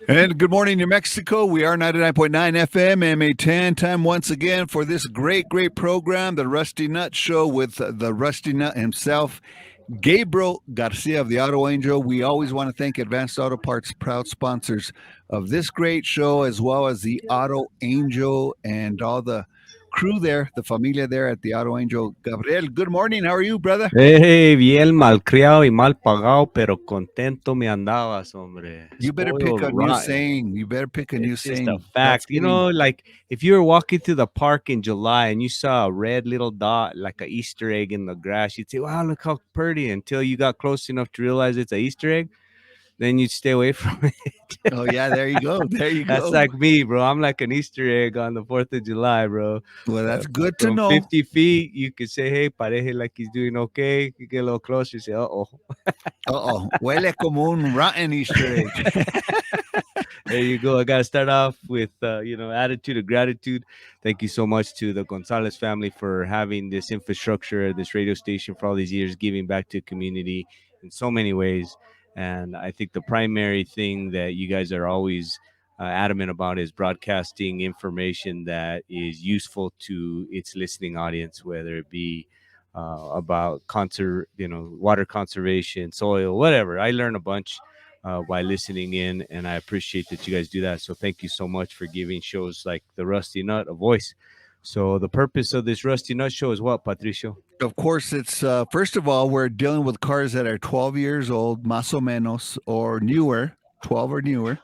And good morning, New Mexico. We are 99.9 FM, MA10. Time once again for this great program, the Rusty Nut Show with the Rusty Nut himself, Gabriel Garcia of the Auto Angel. We always want to thank Advanced Auto Parts, proud sponsors of this great show, as well as the Auto Angel and all the crew there, the familia there at the Auto Angel. Gabriel, good morning. How are you, brother? Hey, bien malcriado y mal pagado, pero contento me andabas, hombre. You better Spoiled pick a new rotten. saying. You better pick a new It's just a saying. That's fact. getting. Like if you were walking through the park in July and you saw a red little dot, like a Easter egg in the grass, you'd say, wow, look how pretty, until you got close enough to realize it's a Easter egg. Then you'd stay away from it. Oh yeah, there you go. There you That's go. like me, bro. I'm like an Easter egg on the 4th of July, bro. Well, that's good to From know. 50 feet, you could say, hey, pareje, like he's doing okay. You get a little closer, you say, uh-oh. Uh-oh. Huele como un rotten Easter egg. There you go. I got to start off with, attitude of gratitude. Thank you so much to the Gonzalez family for having this infrastructure, this radio station for all these years, giving back to the community in so many ways. And I think the primary thing that you guys are always adamant about is broadcasting information that is useful to its listening audience, whether it be about water conservation, soil, whatever. I learn a bunch by listening in, and I appreciate that you guys do that. So thank you so much for giving shows like the Rusty Nut a voice. So the purpose of this Rusty Nut show is what, Patricio? Of course, it's first of all, we're dealing with cars that are 12 years old, más o menos, or newer, 12 or newer.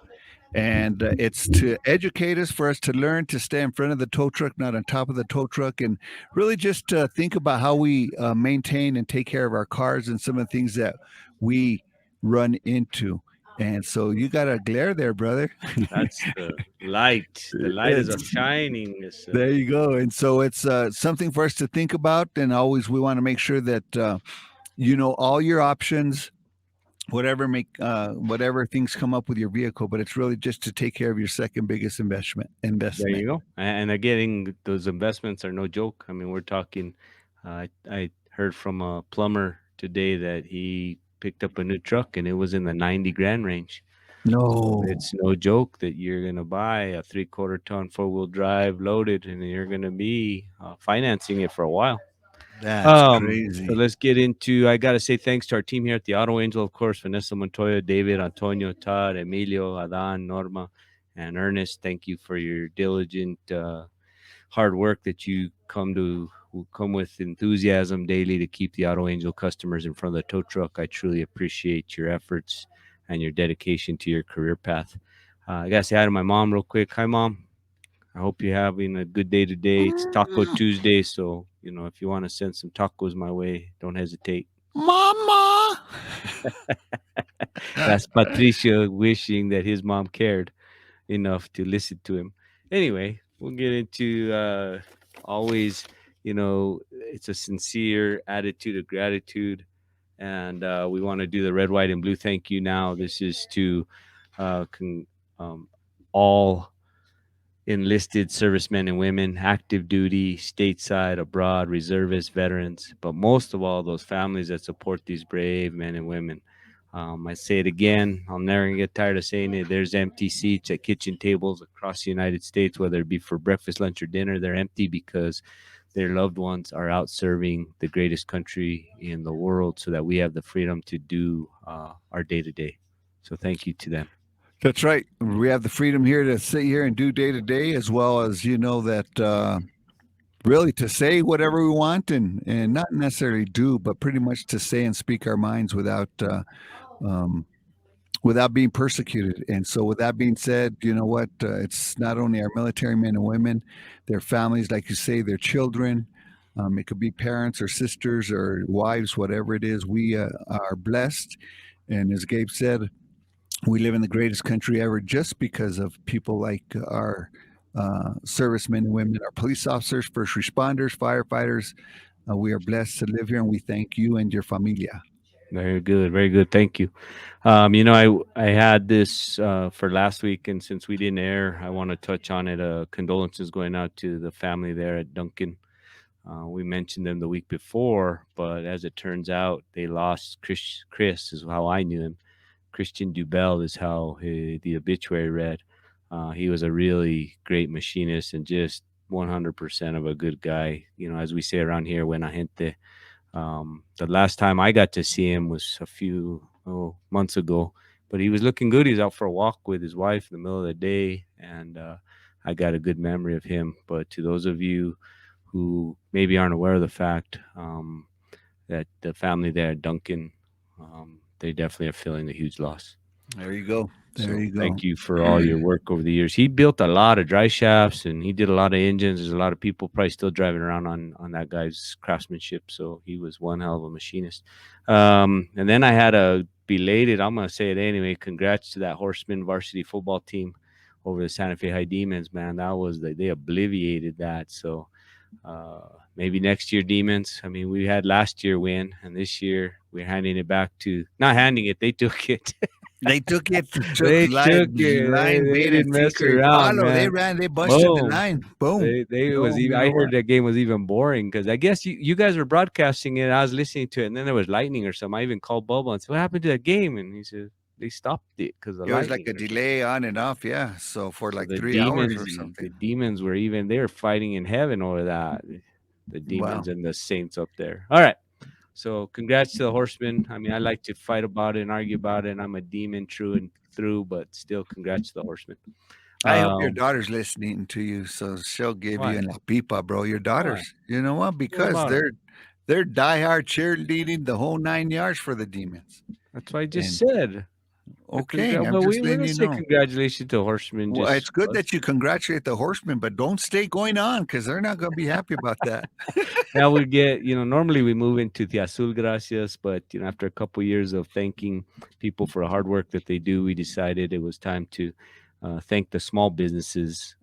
And it's to educate us, for us to learn to stay in front of the tow truck, not on top of the tow truck, and really just think about how we maintain and take care of our cars and some of the things that we run into. And so you got a glare there, brother. That's the light. The light is a It's shining. there you go. And so it's something for us to think about. And always we want to make sure that you know all your options, whatever things come up with your vehicle. But it's really just to take care of your second biggest investment. There Investment. you go. And again, those investments are no joke. I mean, we're talking. I heard from a plumber today that he picked up a new truck and it was in the 90 grand range. So No, it's no joke that you're gonna buy a 3/4 ton 4-wheel drive loaded, and you're gonna be financing it for a while. that's So crazy. let's get into. I gotta say thanks to our team here at the Auto Angel, of course, Vanessa Montoya, David, Antonio, Todd, Emilio, Adan, Norma, and Ernest. Thank you for your diligent hard work that you come with enthusiasm daily to keep the Auto Angel customers in front of the tow truck. I truly appreciate your efforts and your dedication to your career path. I gotta say hi to my mom real quick. Hi, mom. I hope you're having a good day today. It's Taco Tuesday, so if you want to send some tacos my way, don't hesitate. Mama. That's Patricio wishing that his mom cared enough to listen to him. Anyway, we'll get into always, it's a sincere attitude of gratitude. And we want to do the red, white, and blue thank you now. This is to um, all enlisted servicemen and women, active duty, stateside, abroad, reservists, veterans, but most of all, those families that support these brave men and women. I say it again, I'll never get tired of saying it. There's empty seats at kitchen tables across the United States, whether it be for breakfast, lunch, or dinner. They're empty because their loved ones are out serving the greatest country in the world so that we have the freedom to do our day to day. So thank you to them. That's right. We have the freedom here to sit here and do day to day, as well as that really to say whatever we want and not necessarily do, but pretty much to say and speak our minds um, without being persecuted. And so, with that being said, you know what? It's not only our military men and women, their families, like you say, their children. It could be parents or sisters or wives, whatever it is. We are blessed. And as Gabe said, we live in the greatest country ever just because of people like our servicemen and women, our police officers, first responders, firefighters. We are blessed to live here, and we thank you and your familia. Very good, very good. Thank you. I had this for last week, and since we didn't air, I want to touch on it. Condolences going out to the family there at Duncan. We mentioned them the week before, but as it turns out, they lost Chris. Chris is how I knew him. Christian Dubel is how the obituary read. He was a really great machinist and just 100% of a good guy. You know, as we say around here, buena gente. The last time I got to see him was a few months ago, but he was looking good. He was out for a walk with his wife in the middle of the day, and I got a good memory of him. But to those of you who maybe aren't aware of the fact that the family there, Duncan, they definitely are feeling a huge loss. There you go. There So you go. thank you for all your work over the years. He built a lot of dry shafts and he did a lot of engines. There's a lot of people probably still driving around on that guy's craftsmanship. So he was one hell of a machinist. And then I had a belated, I'm gonna say it anyway. Congrats to that Horseman varsity football team over the Santa Fe High Demons, man. That was they obliviated that. So maybe next year Demons. I mean, we had last year win, and this year we're handing it back to not handing it. They took it. They took it, They took took it. line, They bait, didn't and mess seeker. around, Follow. They man. ran. They busted the Boom. line. Boom. They it was Boom. even. You I know heard what? that game was even boring because I guess you guys were broadcasting it. I was listening to it, and then there was lightning or something. I even called Bubba and said, "What happened to that game?" And he said they stopped it because of It was like lightning. a or something." delay on and off. Yeah. So for So like the 3 hours demons, or the something. demons were even they were fighting in heaven over that. The Wow. demons and the saints up there. All right. So congrats to the Horsemen. I mean, I like to fight about it and argue about it. And I'm a demon through and through, but still, congrats to the Horsemen. I hope your Um, daughter's listening to you, so she'll give you why? an la pipa, bro. Your Why? daughters. You know what? What Because about them? they're diehard cheerleading the whole 9 yards for the demons. That's what I just And said. okay, I'm But just we're letting gonna you say know. congratulations to Horsemen. Well, it's Just good that you congratulate the horsemen, but don't stay going on because they're not going to be happy about that. now we get normally we move into the Azul Gracias, but after a couple years of thanking people for the hard work that they do, we decided it was time to thank the small businesses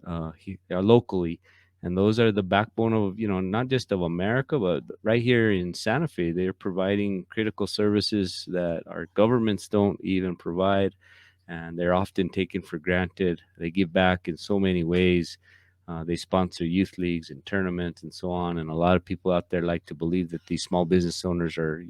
locally, and those are the backbone of not just of America, but right here in Santa Fe. They're providing critical services that our governments don't even provide, and they're often taken for granted. They give back in so many ways. They sponsor youth leagues and tournaments and so on. And a lot of people out there like to believe that these small business owners are,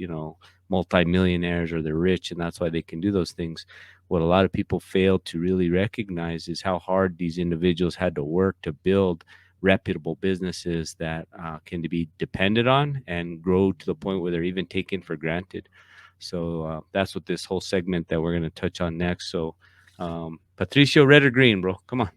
multimillionaires or they're rich, and that's why they can do those things. What a lot of people fail to really recognize is how hard these individuals had to work to build reputable businesses that can be depended on and grow to the point where they're even taken for granted. So that's what this whole segment that we're going to touch on next. So, Patricio, red or green, bro? Come on.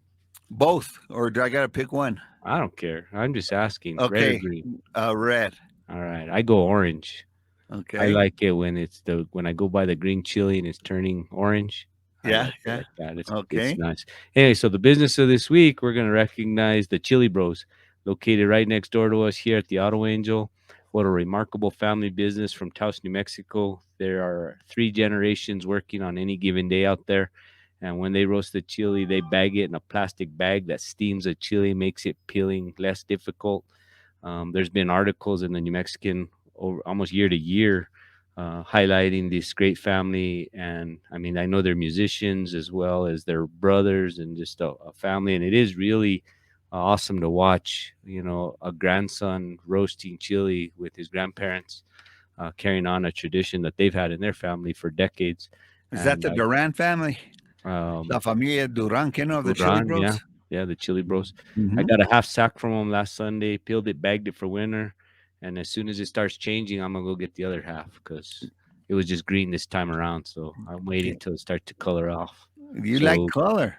Both, or do I got to pick one? I don't care. I'm just asking. Red or Okay, green? red. All right. I go orange. I Okay. like it when I go by the green chili and it's turning orange. I Yeah, like it yeah. like that. It's Okay. nice. Anyway, so the business of this week, we're gonna recognize the Chili Bros, located right next door to us here at the Auto Angel. What a remarkable family business from Taos, New Mexico. There are 3 generations working on any given day out there. And when they roast the chili, they bag it in a plastic bag that steams the chili, makes it peeling less difficult. There's been articles in the New Mexican over almost year to year highlighting this great family. And I mean, I know they're musicians as well as their brothers and just a family. And it is really awesome to watch, a grandson roasting chili with his grandparents, carrying on a tradition that they've had in their family for decades. Is that And the Duran family? La um, familia Duran, que no, of the Chili Duran, yeah. Bros? Yeah, the Chili Bros. I Mm-hmm. got a half sack from them last Sunday, peeled it, bagged it for winter, and as soon as it starts changing, I'm gonna go get the other half because it was just green this time around. So I'm waiting till it starts to color off. You like So color.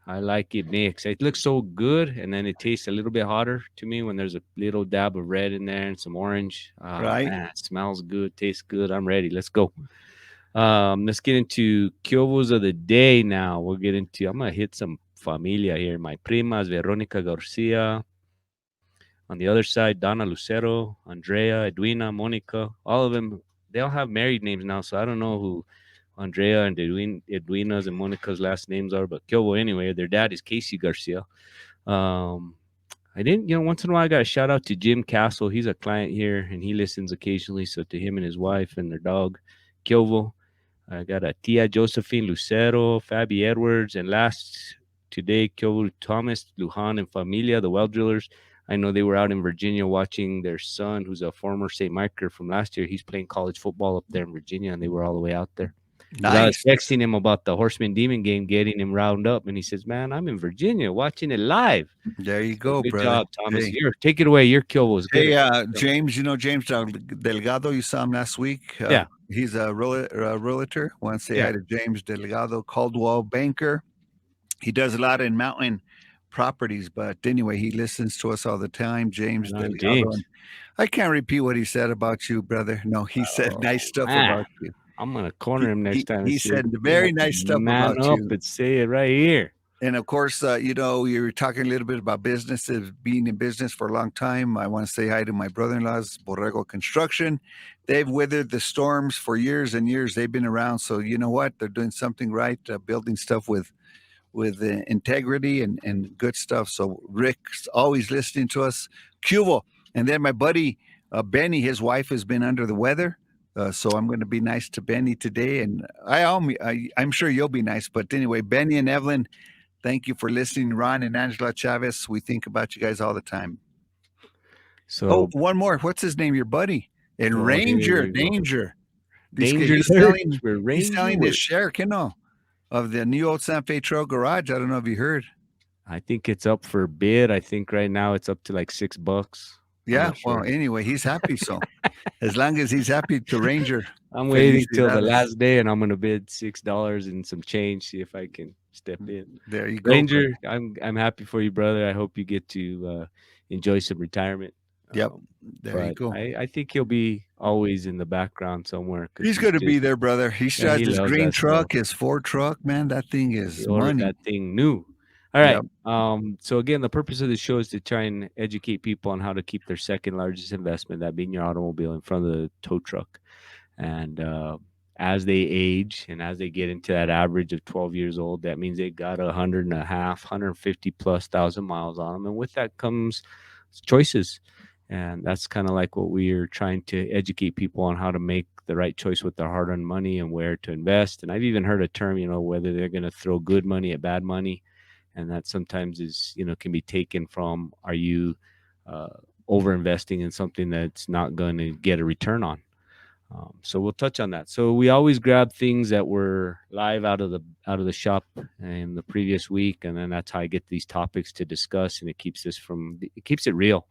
I like it mixed. It looks so good, and then it tastes a little bit hotter to me when there's a little dab of red in there and some orange. Right. Man, it smells good, tastes good. I'm ready. Let's go. Let's get into Kyovos of the day now. I'm gonna hit some familia here. My primas, Veronica Garcia. On the other side, Donna Lucero, Andrea, Edwina, Monica. All of them, they all have married names now, so I don't know who Andrea and Edwina's and Monica's last names are, but Kyovo anyway. Their dad is Casey Garcia. Um, I didn't, once in a while I got a shout out to Jim Castle. He's a client here and he listens occasionally. So to him and his wife and their dog, Kyovo. I got a Tia Josephine Lucero, Fabi Edwards, and last today, Kyovo Thomas, Lujan, and Familia, the well drillers. I know they were out in Virginia watching their son, who's a former St. Michael from last year. He's playing college football up there in Virginia, and they were all the way out there. 'Cause I was Nice. texting him about the Horseman Demon game, getting him round up, and he says, "Man, I'm in Virginia watching it live." There you So go, good brother. job, Thomas. Hey, Here, take it away. Your kill was good. hey, So, James. You know James Delgado. You saw him last week. yeah, He's a realtor. Want to say yeah. hi to James Delgado, Caldwell banker. He does a lot in mountain properties, but anyway, he listens to us all the time. James And I'm Delgado. James. And I can't repeat what he said about you, brother. No, he said Oh, nice stuff man. about you. I'm gonna corner him next time and He say, said "You very have to nice stuff man about up you. and say it right here." And of course, you know, you're talking a little bit about businesses, being in business for a long time. I want to say hi to my brother-in-law's Borrego Construction. They've weathered the storms for years and years. They've been around, so you know what? They're doing something right, building stuff with integrity and good stuff. So Rick's always listening to us. Cubo, and then my buddy Benny, his wife has been under the weather. So I'm going to be nice to Benny today, and I'm sure you'll be nice. But anyway, Benny and Evelyn, thank you for listening. Ron and Angela Chavez, we think about you guys all the time. So, One more. What's his name? Your buddy and oh, here Ranger we go. Danger. Danger He's alert. selling. We're He's Ranger. selling his share, Kino, of the new old San Fe Trail garage. I don't know if you heard. I think it's up for bid. I think right now it's up to like $6. Yeah. Sure. Well, anyway, he's happy. So as long as he's happy to Ranger, I'm waiting till the felicidades. last day, and I'm gonna bid $6 and some change. See if I can step in. There you go. Ranger, I'm happy for you, brother. I hope you get to enjoy some retirement. Yep. There you But go. I think he'll be always in the background somewhere. 'Cause He's going to be there, brother. He Yeah, drives he his loves green that stuff. truck, his Ford truck. Man, that thing He is ordered money. that thing new. All right. Yep. So again, the purpose of the show is to try and educate people on how to keep their second largest investment, that being your automobile, in front of the tow truck. And as they age and as they get into that average of 12 years old, that means they got 150 plus thousand miles on them. And with that comes choices. And that's kind of like what we're trying to educate people on, how to make the right choice with their hard-earned money and where to invest. And I've even heard a term, whether they're going to throw good money at bad money. And that sometimes is, can be taken from, are you over investing in something that's not going to get a return on? So we'll touch on that. So we always grab things that were live out of the shop in the previous week, and then that's how I get these topics to discuss, and it keeps it real.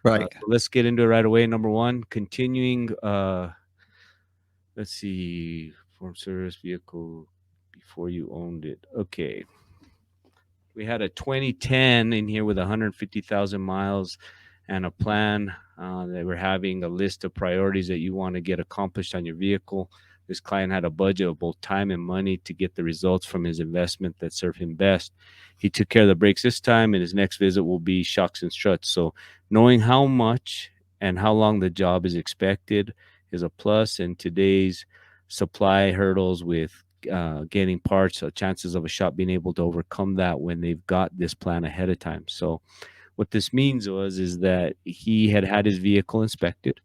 Right. So let's get into it right away. Number one, continuing. Let's see, form service vehicle before you owned it. Okay. We had a 2010 in here with 150,000 miles and a plan. They were having a list of priorities that you want to get accomplished on your vehicle. This client had a budget of both time and money to get the results from his investment that served him best. He took care of the brakes this time, and his next visit will be shocks and struts. So knowing how much and how long the job is expected is a plus. And today's supply hurdles with getting parts, chances of a shop being able to overcome that when they've got this plan ahead of time. So what this means is that he had his vehicle inspected,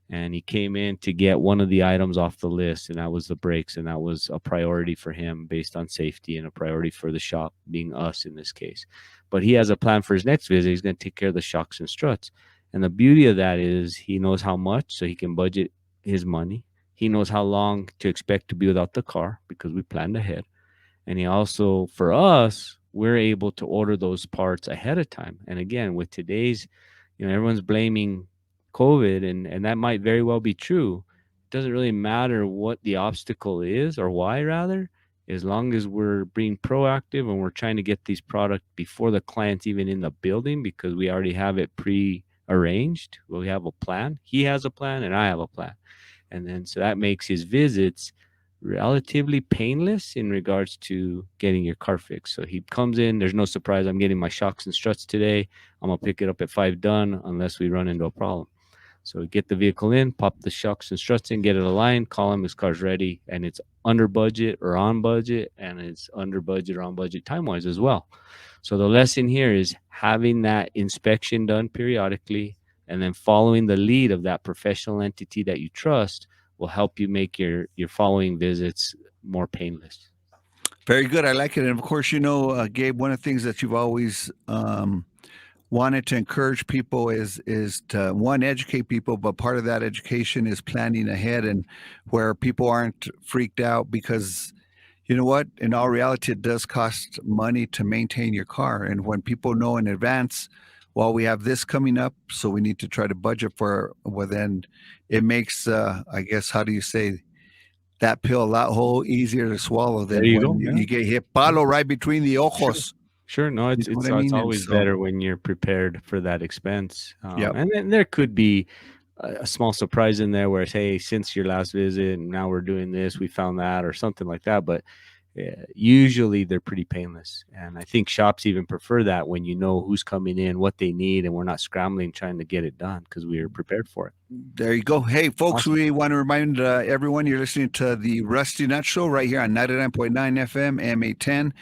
and he came in to get one of the items off the list, and that was the brakes, and that was a priority for him based on safety and a priority for the shop, being us in this case. But he has a plan for his next visit. He's going to take care of the shocks and struts. And the beauty of that is he knows how much, so he can budget his money. He knows how long to expect to be without the car because we planned ahead. And he also, for us, we're able to order those parts ahead of time. And again, with today's, everyone's blaming COVID, and that might very well be true. It doesn't really matter what the obstacle is, or why, rather, as long as we're being proactive and we're trying to get these products before the client's even in the building, because we already have it pre-arranged. We have a plan. He has a plan, and I have a plan. And then so that makes his visits relatively painless in regards to getting your car fixed. So he comes in, there's no surprise, I'm getting my shocks and struts today. I'm going to pick it up at 5 done unless we run into a problem. So we get the vehicle in, pop the shocks and struts in, get it aligned, call him, his car's ready, and it's under budget or on budget, and it's under budget or on budget time-wise as well. So the lesson here is having that inspection done periodically, and then following the lead of that professional entity that you trust will help you make your following visits more painless. Very good. I like it. And of course, Gabe, one of the things that you've always wanted to encourage people is to one, educate people, but part of that education is planning ahead, and where people aren't freaked out because you know what, in all reality it does cost money to maintain your car, and when people know in advance, well, we have this coming up, so we need to try to budget for, well, then it makes I guess, how do you say, that pill a lot whole easier to swallow There than you when go. you Yeah. get hit palo right between the Sure. ojos. Sure. No, You know what I it's mean? And always so, better when you're prepared for that expense. yep. And then there could be a small surprise in there where it's, hey, since your last visit, and now we're doing this, we found that, or something like that. But usually they're pretty painless. And I think shops even prefer that when you know who's coming in, what they need, and we're not scrambling trying to get it done because we are prepared for it. There you go. Hey, folks, Awesome. we want to remind everyone you're listening to the Rusty Nut Show right here on 99.9 FM, M810.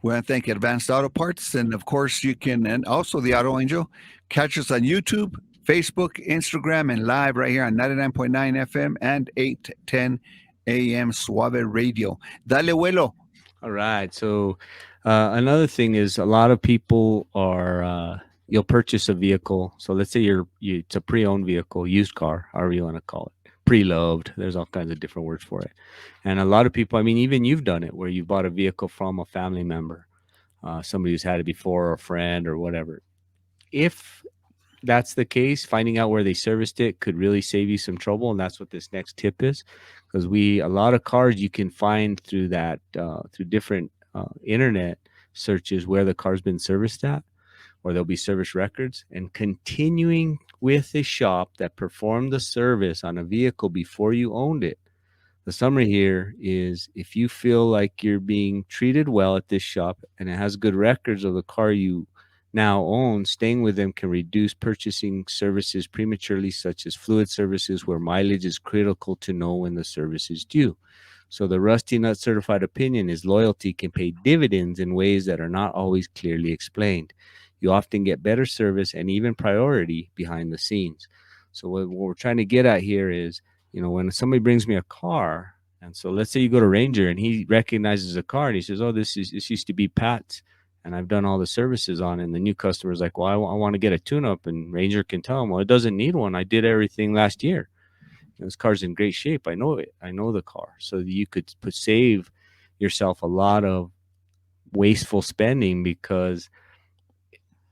We want to thank Advanced Auto Parts. And of course, you can, and also the Auto Angel, catch us on YouTube, Facebook, Instagram, and live right here on 99.9 FM and 810 AM Suave Radio. Dale, vuelo. All right. So another thing is a lot of people are you'll purchase a vehicle. So let's say it's a pre-owned vehicle, used car, however you want to call it, pre-loved. There's all kinds of different words for it. And a lot of people, I mean, even you've done it where you bought a vehicle from a family member, somebody who's had it before, or a friend, or whatever. If that's the case, finding out where they serviced it could really save you some trouble, and that's what this next tip is. Because a lot of cars you can find through that through different internet searches where the car's been serviced at, or there'll be service records, and continuing with a shop that performed the service on a vehicle before you owned it. The summary here is, if you feel like you're being treated well at this shop and it has good records of the car you now own, staying with them can reduce purchasing services prematurely, such as fluid services, where mileage is critical to know when the service is due. So the Rusty Nut certified opinion is loyalty can pay dividends in ways that are not always clearly explained. You often get better service and even priority behind the scenes. So what we're trying to get at here is, when somebody brings me a car, and so let's say you go to Ranger and he recognizes a car and he says, oh, this used to be Pat's, and I've done all the services on it. And the new customer is like, well, I want to get a tune-up, and Ranger can tell him, well, it doesn't need one. I did everything last year. This car's in great shape. I know it. I know the car. So you could save yourself a lot of wasteful spending, because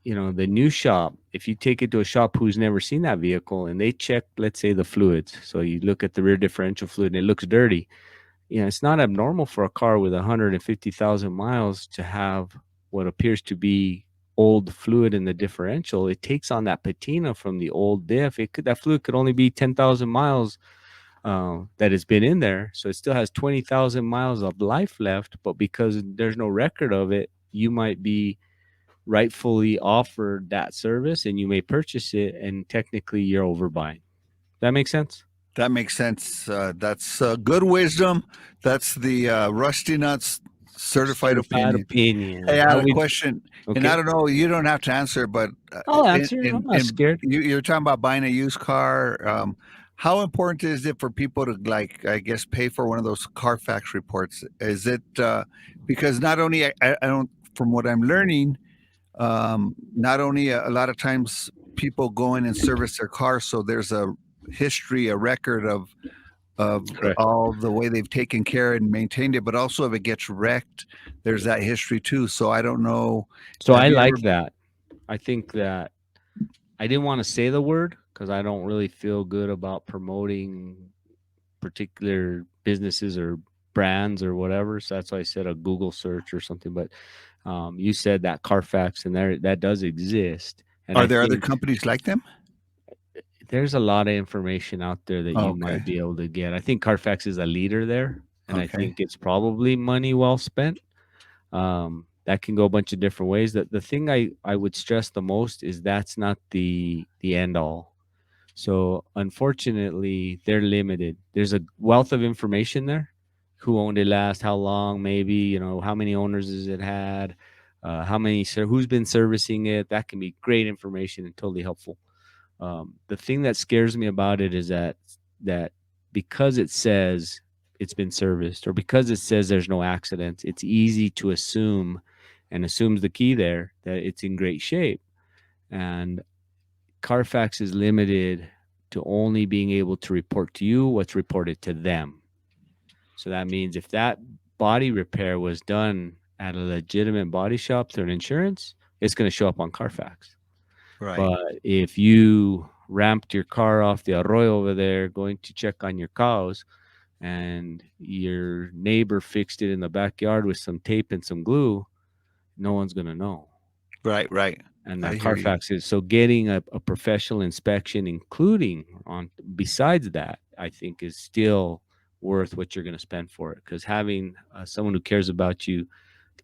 the new shop, if you take it to a shop who's never seen that vehicle and they check, let's say, the fluids, so you look at the rear differential fluid and it looks dirty, it's not abnormal for a car with 150,000 miles to have what appears to be old fluid in the differential. It takes on that patina from the old diff. That fluid could only be 10,000 miles that has been in there, so it still has 20,000 miles of life left. But because there's no record of it, you might be rightfully offered that service, and you may purchase it, and technically you're overbuying. That makes sense? That makes sense. That's good wisdom. That's the Rusty Nuts certified opinion. Hey, I have a question, Okay. and I don't know, you don't have to answer, but I'll answer. I'm not scared. You're talking about buying a used car. How important is it for people to, like, I guess, pay for one of those Carfax reports? Is it because not only I don't, from what I'm learning, not only a lot of times people go in and service their car, so there's a history, a record of Correct. all the way they've taken care and maintained it, but also if it gets wrecked, there's that history too. So I don't know. So Have I you like ever- that. I think that I didn't want to say the word because I don't really feel good about promoting particular businesses or brands or whatever. So that's why I said a Google search or something. But you said that Carfax, and that does exist. And Are there other companies like them? there's a lot of information out there that you Okay. might be able to get. I think Carfax is a leader there, and I Okay. think it's probably money well spent. That can go a bunch of different ways. The thing I would stress the most is that's not the end all. So unfortunately, they're limited. There's a wealth of information there. Who owned it last? How long? Maybe, how many owners has it had? Who's been servicing it? That can be great information and totally helpful. The thing that scares me about it is that because it says it's been serviced, or because it says there's no accidents, it's easy to assume, and assumes the key there, that it's in great shape. and Carfax is limited to only being able to report to you what's reported to them. So that means if that body repair was done at a legitimate body shop through an insurance, it's going to show up on Carfax. Right. But if you ramped your car off the arroyo over there going to check on your cows, and your neighbor fixed it in the backyard with some tape and some glue, no one's going to know. Right. Right. And I that hear you. Carfax is so getting a professional inspection, including on besides that, I think is still worth what you're going to spend for it, because having someone who cares about you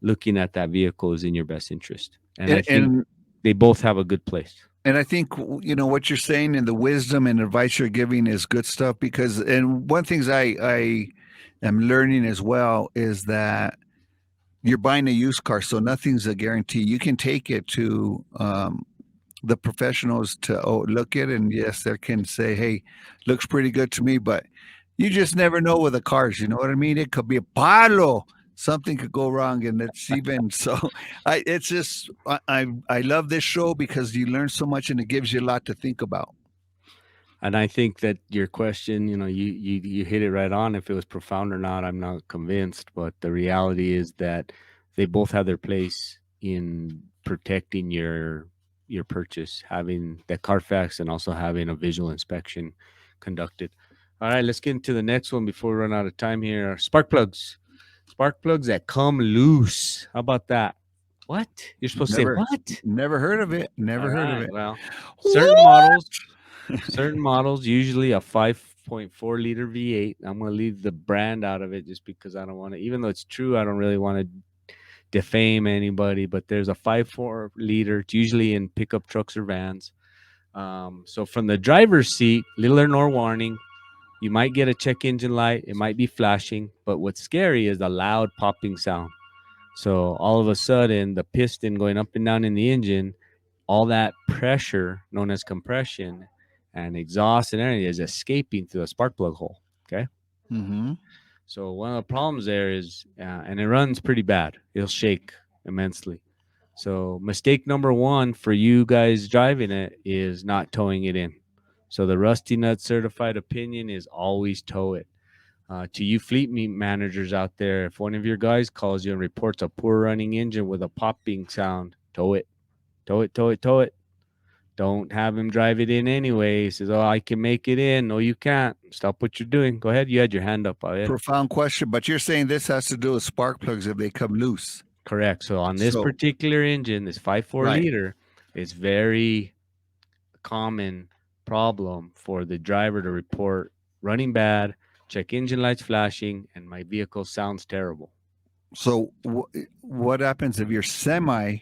looking at that vehicle is in your best interest. And I think And they both have a good place. And I think what you're saying and the wisdom and advice you're giving is good stuff because and one things I am learning as well is that you're buying a used car, so nothing's a guarantee. You can take it to the professionals to look at it, and yes, they can say, "Hey, looks pretty good to me," but you just never know with the cars. You know what I mean? It could be a palo. Something could go wrong, and it's even so. It's just I love this show because you learn so much, and it gives you a lot to think about. And I think that your question, you hit it right on. If it was profound or not, I'm not convinced. But the reality is that they both have their place in protecting your purchase, having the Carfax and also having a visual inspection conducted. All right, let's get into the next one before we run out of time here. Spark plugs. Spark plugs that come loose. How about that? What? You're supposed to say Never, what? never heard of it. All Never heard of right. it. Well, certain What? models certain models, usually a 5.4-liter V8. I'm going to leave the brand out of it just because I don't want to, even though it's true, I don't really want to defame anybody, but there's a 5.4-liter. It's usually in pickup trucks or vans. So from the driver's seat, little or no warning, you might get a check engine light. It might be flashing, but what's scary is the loud popping sound. So all of a sudden, the piston going up and down in the engine, all that pressure known as compression and exhaust and everything is escaping through a spark plug hole. Okay. Mm-hmm. So one of the problems there is, and it runs pretty bad. It'll shake immensely. So mistake number one for you guys driving it is not towing it in. So the Rusty Nut certified opinion is always tow it. To you fleet meet managers out there, if one of your guys calls you and reports a poor running engine with a popping sound, tow it, tow it, tow it, tow it. Don't have him drive it in anyway. He says, "Oh, I can make it in." No, you can't. Stop what you're doing. Go ahead. You had your hand up. Profound question, but you're saying this has to do with spark plugs if they come loose. Correct. So on this So particular engine, this 5.4 right. liter, it's very common problem for the driver to report running bad, check engine lights flashing, and my vehicle sounds terrible. So what happens if you're semi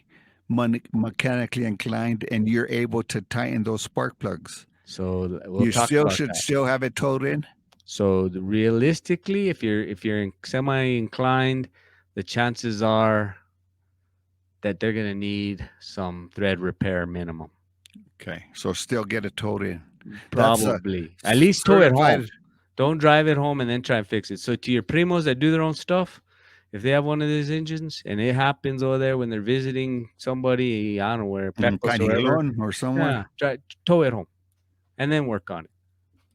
mechanically inclined and you're able to tighten those spark plugs? So we'll You talk still about should that. still have it towed in. So realistically, if you're semi inclined, the chances are that they're going to need some thread repair minimum. Okay, so still get it towed in. Probably. At least tow it home. certified. Don't drive it home and then try and fix it. So to your primos that do their own stuff, if they have one of these engines and it happens over there when they're visiting somebody, I don't know where, Pecos or wherever, Canelon or somewhere. yeah, tow it home and then work on it.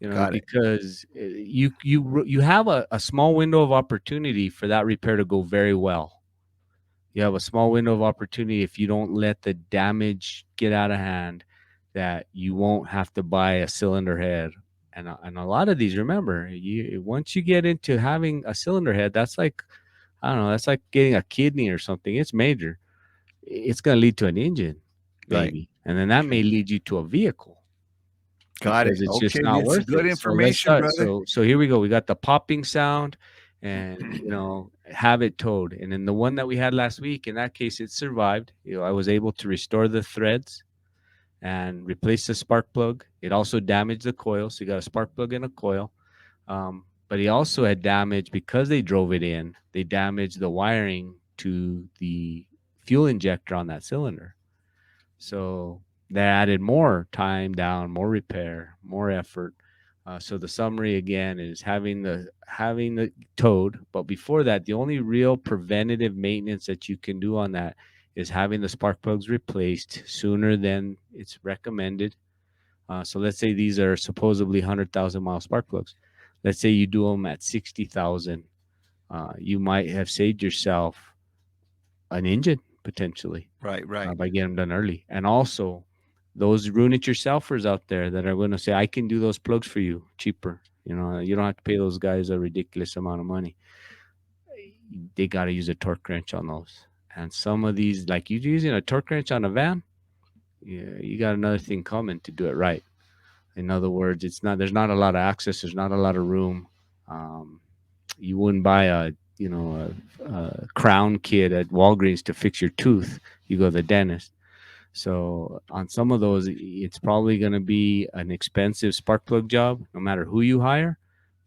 Got it. Because you have a small window of opportunity for that repair to go very well. You have a small window of opportunity if you don't let the damage get out of hand, that you won't have to buy a cylinder head. And a lot of these, remember, once you get into having a cylinder head, that's like, I don't know, that's like getting a kidney or something. It's major. It's going to lead to an engine, Right. maybe, and then that may lead you to a vehicle. Got it. Because it's just Okay, not it's worth good it. So let's information, start. brother. So here we go. We got the popping sound, and have it towed. And then the one that we had last week, in that case, it survived. I was able to restore the threads and replace the spark plug. It also damaged the coil, so you got a spark plug and a coil. But he also had damage because they drove it in. They damaged the wiring to the fuel injector on that cylinder. So that added more time down, more repair, more effort. So the summary again is having the towed. But before that, the only real preventative maintenance that you can do on that is having the spark plugs replaced sooner than it's recommended. So let's say these are supposedly 100,000-mile spark plugs. Let's say you do them at 60,000. You might have saved yourself an engine potentially Right, right. by getting them done early. And also, those ruin it yourselfers out there that are going to say, I can do those plugs for you cheaper. You don't have to pay those guys a ridiculous amount of money. They got to use a torque wrench on those. And some of these, like you using a torque wrench on a van, yeah, you got another thing coming to do it right. In other words, there's not a lot of access. There's not a lot of room. Um, you wouldn't buy a crown kit at Walgreens to fix your tooth. You go to the dentist. So on some of those, it's probably going to be an expensive spark plug job, no matter who you hire.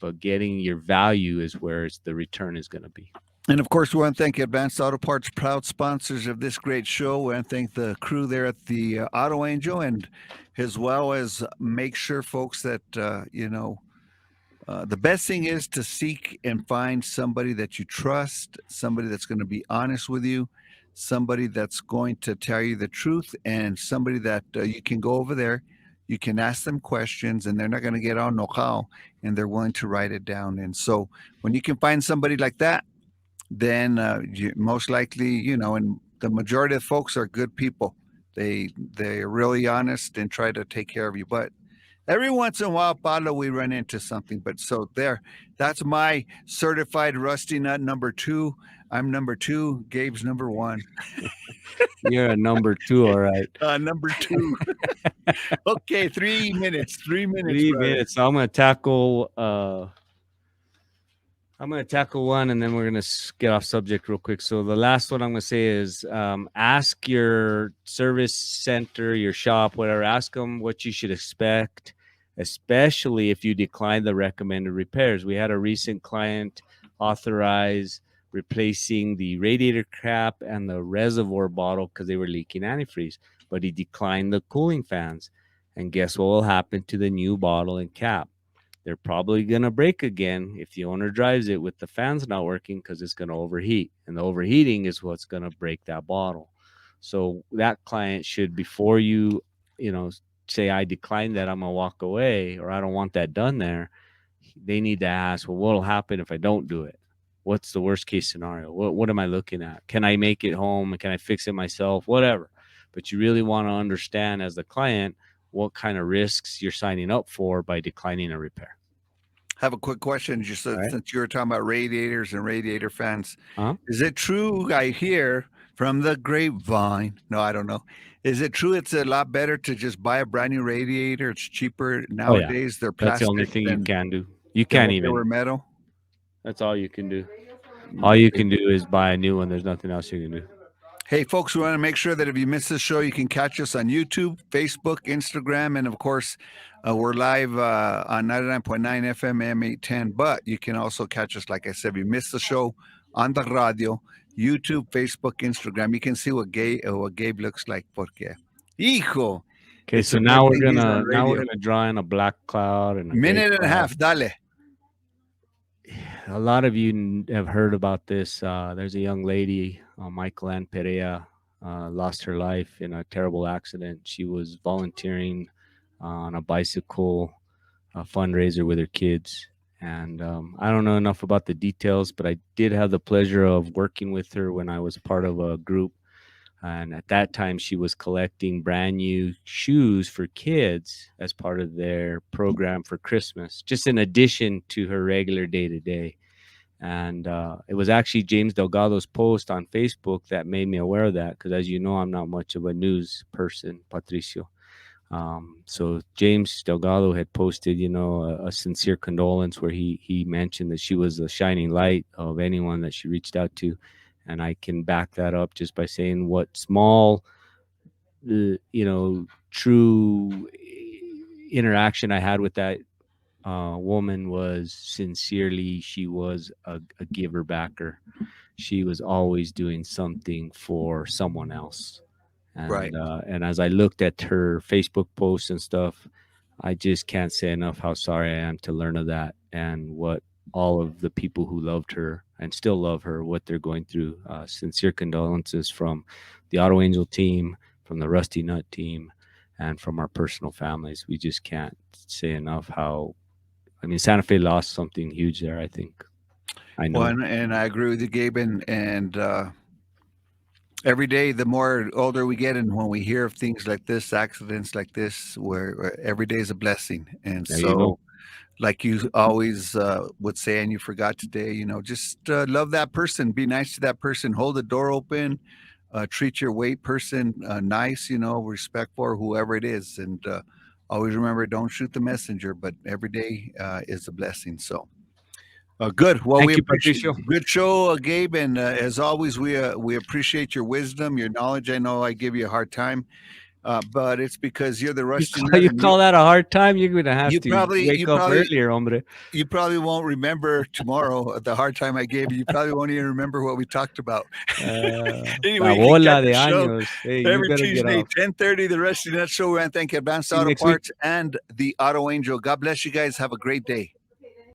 But getting your value is where the return is going to be. And of course, we want to thank Advanced Auto Parts, proud sponsors of this great show. We want to thank the crew there at the Auto Angel, and as well as make sure, folks, that the best thing is to seek and find somebody that you trust, somebody that's going to be honest with you, somebody that's going to tell you the truth, and somebody that you can go over there, you can ask them questions, and they're not going to get all know-how, and they're willing to write it down. And so when you can find somebody like that, then most likely, and the majority of folks are good people. They're really honest and try to take care of you. But every once in a while, Paulo, we run into something. But so that's my certified rusty nut number 2. I'm number 2. Gabe's number 1. You're a number 2, all right. Number 2. Okay, 3 minutes. 3 minutes. 3 minutes. So I'm going to tackle one, and then we're going to get off subject real quick. So the last one I'm going to say is ask your service center, your shop, whatever, ask them what you should expect, especially if you decline the recommended repairs. We had a recent client authorize replacing the radiator cap and the reservoir bottle because they were leaking antifreeze, but he declined the cooling fans. And guess what will happen to the new bottle and cap? They're probably going to break again if the owner drives it with the fans not working, because it's going to overheat. And the overheating is what's going to break that bottle. So that client should, before you say, I decline that, I'm going to walk away, or I don't want that done there, they need to ask, well, what will happen if I don't do it? What's the worst case scenario? What am I looking at? Can I make it home? Can I fix it myself? Whatever. But you really want to understand as the client what kind of risks you're signing up for by declining a repair. I have a quick question. Just since you were talking about radiators and radiator fans, is it true, I hear from the grapevine? No, I don't know. Is it true it's a lot better to just buy a brand new radiator? It's cheaper nowadays. They're plastic. That's the only thing you can do. You can't even. They were metal. That's all you can do. All you can do is buy a new one. There's nothing else you can do. Hey, folks, we want to make sure that if you miss this show, you can catch us on YouTube, Facebook, Instagram, and of course, we're live on 99.9 FM M810. But you can also catch us, like I said, if you missed the show, on the radio, YouTube, Facebook, Instagram. You can see what Gabe looks like. Porque, hijo. Okay, so now we're gonna draw in a black cloud and a minute and a half. Dale. A lot of you have heard about this. There's a young lady, Michael Ann Perea, lost her life in a terrible accident. She was volunteering on a bicycle fundraiser with her kids. And I don't know enough about the details, but I did have the pleasure of working with her when I was part of a group. And at that time, she was collecting brand new shoes for kids as part of their program for Christmas, just in addition to her regular day-to-day. And it was actually James Delgado's post on Facebook that made me aware of that, because as you know, I'm not much of a news person, Patricio. So James Delgado had posted, a sincere condolence where he mentioned that she was the shining light of anyone that she reached out to. And I can back that up just by saying what small, true interaction I had with that woman was sincerely. She was a giver backer. She was always doing something for someone else. And, right. And as I looked at her Facebook posts and stuff, I just can't say enough how sorry I am to learn of that and what all of the people who loved her and still love her, what they're going through. Sincere condolences from the Auto Angel team, from the Rusty Nut team, and from our personal families. We just can't say enough how, I mean, Santa Fe lost something huge there, I think. I know. Well, and I agree with you, Gabe. And every day, the more older we get, and when we hear of things like this, accidents like this, where every day is a blessing. And There you go. so, like you always would say, and you forgot today, you know, just love that person, be nice to that person, hold the door open, treat your wait person nice, you know, respectful, whoever it is. And always remember, don't shoot the messenger, but every day is a blessing. So. Good. Well, Thank we you, appreciate Patricio. good show, Gabe, and as always, we appreciate your wisdom, your knowledge. I know I give you a hard time, but it's because you're the rusty nut, You and call that a hard time? You're gonna have you to probably wake you up probably earlier, hombre. you probably won't remember tomorrow the hard time I gave you. You probably won't even remember what we talked about. La Anyway, you can bola catch de the show años. Hey, you every better get Tuesday, off. 10:30. The Rusty Nut Show. And thank you, Advanced See you Auto next week. Parts and the Auto Angel. God bless you guys. Have a great day.